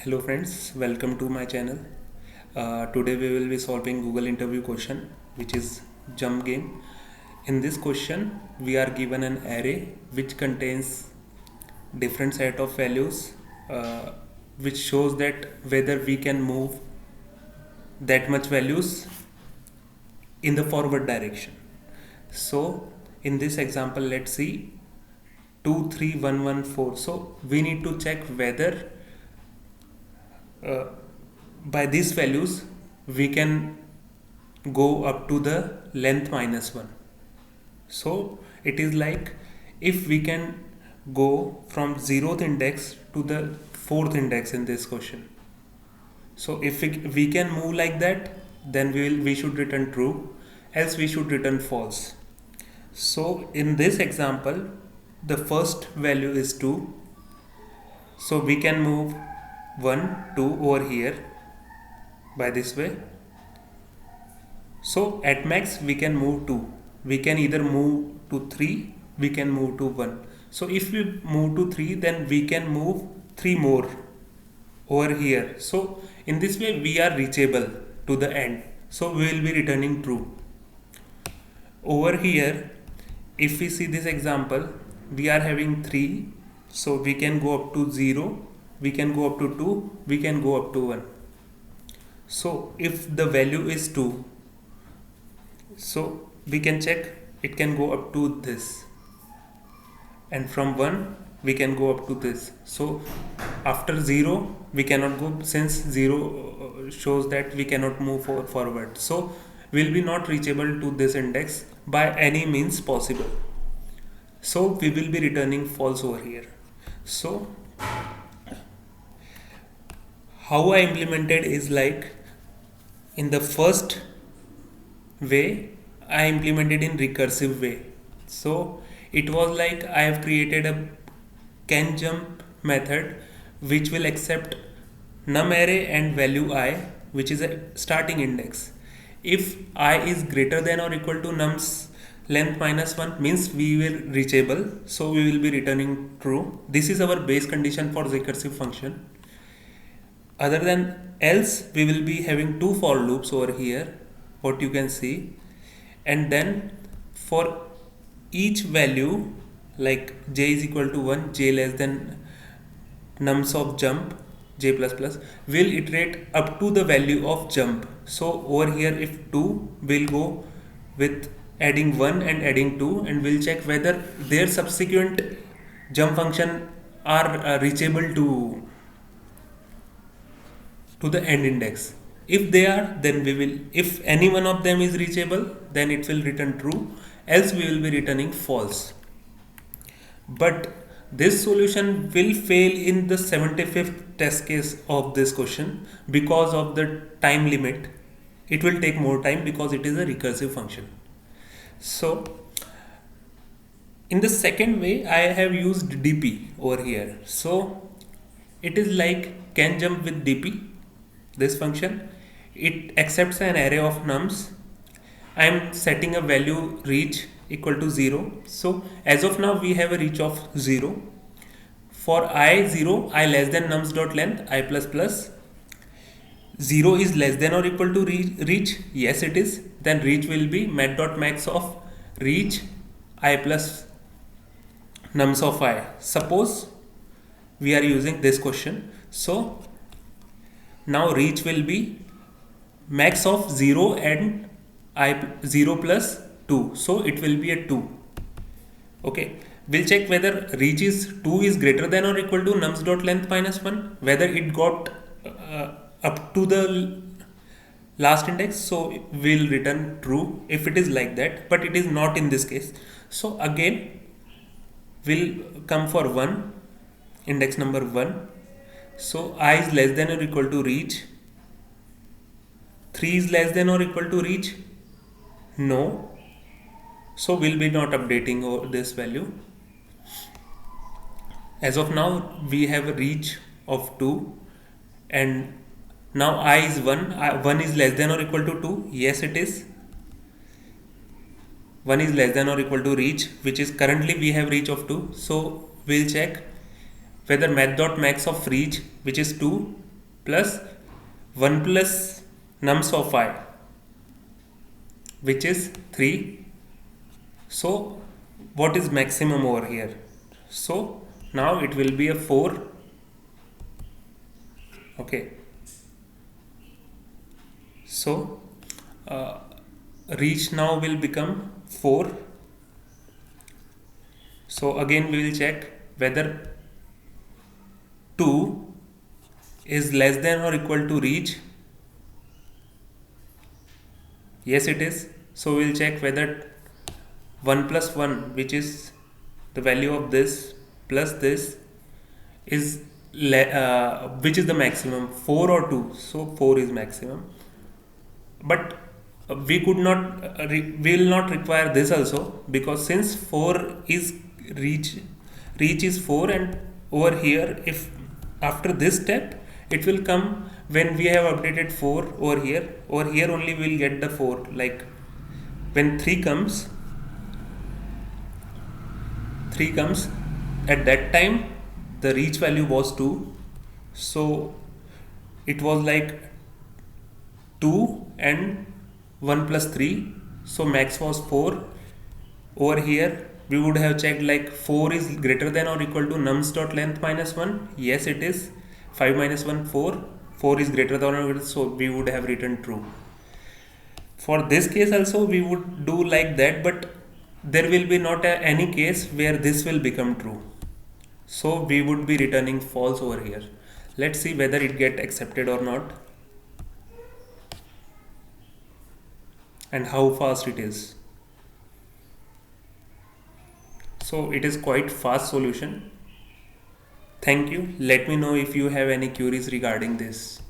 Hello friends, welcome to my channel. Today we will be solving Google interview question, which is jump game. In this question we are given an array which contains different set of values, which shows that whether we can move that much values in the forward direction. So in this example, let's see 2 3 1 1 4. So we need to check whether uh, by these values we can go up to the length minus 1. So it is like if we can go from 0th index to the 4th index in this question. So if we can move like that, then we should return true, else we should return false. So in this example, the first value is 2. So we can move 1, 2 over here by this way. So at max we can move 2. We can either move to 3, we can move to 1. So if we move to 3, then we can move 3 more over here. So in this way we are reachable to the end. So we will be returning true. Over here, if we see this example, we are having 3. So we can go up to 0, we can go up to 2, we can go up to 1. So if the value is 2, so we can check it can go up to this, and from 1 we can go up to this. So after 0 we cannot go, since 0 shows that we cannot move forward. So we'll be not reachable to this index by any means possible. So we will be returning false over here. So how I implemented is like, in the first way I implemented in recursive way. So it was like I have created a can jump method which will accept num array and value I, which is a starting index. If I is greater than or equal to num's length minus 1, means we will reachable, so we will be returning true. This is our base condition for recursive function. Other than else, we will be having two for loops over here, what you can see, and then for each value, like j is equal to 1, j less than nums of jump, j plus plus, will iterate up to the value of jump. So over here, if 2, will go with adding 1 and adding 2, and we'll check whether their subsequent jump function are reachable to the end index. If they are, then we will, if any one of them is reachable, then it will return true, else we will be returning false. But this solution will fail in the 75th test case of this question because of the time limit. It will take more time because it is a recursive function. So in the second way, I have used dp over here. So it is like can jump with dp, this function. It accepts an array of nums. I am setting a value reach equal to 0. So as of now we have a reach of 0. For I 0, I less than nums dot length, I plus plus. 0 is less than or equal to reach, yes it is. Then reach will be met dot max of reach I plus nums of I. Suppose we are using this question. So now reach will be max of 0 and I 0 plus 2. So it will be a 2. Okay. We'll check whether reach is 2 is greater than or equal to nums dot length minus 1. Whether it got up to the last index. So we'll return true if it is like that. But it is not in this case. So again we'll come for 1. Index number 1. So I is less than or equal to reach. 3 is less than or equal to reach? No. So we'll be not updating this value. As of now we have a reach of 2, and now I is 1. 1 is less than or equal to 2? Yes it is. 1 is less than or equal to reach, which is currently we have reach of 2. So we'll check whether math dot max of reach, which is 2, plus 1 plus nums of I, which is 3. So what is maximum over here? So now it will be a 4. Okay, so uh, reach now will become 4. So again we will check whether 2 is less than or equal to reach. Yes, it is. So we'll check whether 1 plus 1, which is the value of this, plus this is which is the maximum, 4 or 2. So 4 is maximum, but we could not we will not require this also, because since 4 is reach is 4, and over here, if after this step it will come when we have updated 4 over here only we will get the 4. Like when 3 comes at that time the reach value was 2, so it was like 2 and 1 plus 3, so max was 4. Over here we would have checked like 4 is greater than or equal to nums dot length minus 1. Yes, it is. 5 minus 1, 4 is greater than or equal to, so we would have written true. For this case also we would do like that, but there will be not any case where this will become true, so we would be returning false over here. Let's see whether it get accepted or not, and how fast it is. So it is quite fast solution. Thank you. Let me know if you have any queries regarding this.